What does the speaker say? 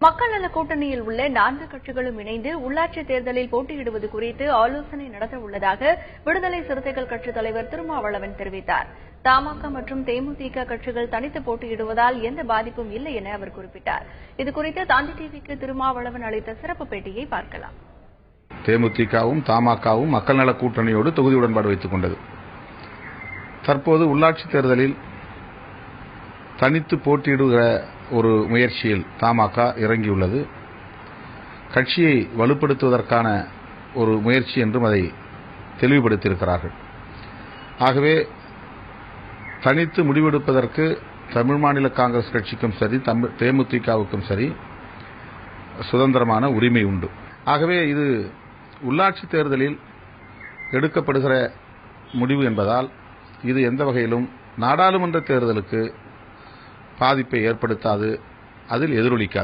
மக்கள் நல கூட்டணியில் உள்ள 4 கட்சிகளும் இணைந்து உள்ளாட்சி தேர்தலில் போட்டியிடுவது குறித்து ஆலோசனை நடத்த உள்ளதாக விடுதலை சிறுத்தைகள் கட்சித் தலைவர் திருமாவளவன் தெரிவித்தார். தமாக மற்றும் தேமுதிக கட்சிகள் தனித்து போட்டியிடுவதால் எந்த பாதிப்பும் இல்லை என அவர் குறிப்பிட்டார். இதுகுறித்து தந்தி டிவிக்கு திருமாவளவன் அளித்த சிறப்பு பேட்டியை பார்க்கலாம். தேமுதிகவும் தமாகவும் மக்கள் நல கூட்டணியோடு தொகுதி உடன்பாடு வைத்துக் கொண்டது. தற்போது உள்ளாட்சி தேர்தலில் தனித்து போட்டியிடுகிற ஒரு முயற்சியில் தமாக இறங்கியுள்ளது. கட்சியை வலுப்படுத்துவதற்கான ஒரு முயற்சி என்றும் அதை தெளிவுபடுத்தியிருக்கிறார்கள். ஆகவே தனித்து முடிவெடுப்பதற்கு தமிழ் மாநில காங்கிரஸ் கட்சிக்கும் சரி தேமுதிகவுக்கும் சரி சுதந்திரமான உரிமை உண்டு. ஆகவே இது உள்ளாட்சி தேர்தலில் எடுக்கப்படுகிற முடிவு என்பதால் இது எந்த வகையிலும் நாடாளுமன்ற தேர்தலுக்கு பாதிப்பை ஏற்படுத்தாது, அதில் எதிரொலிக்காது.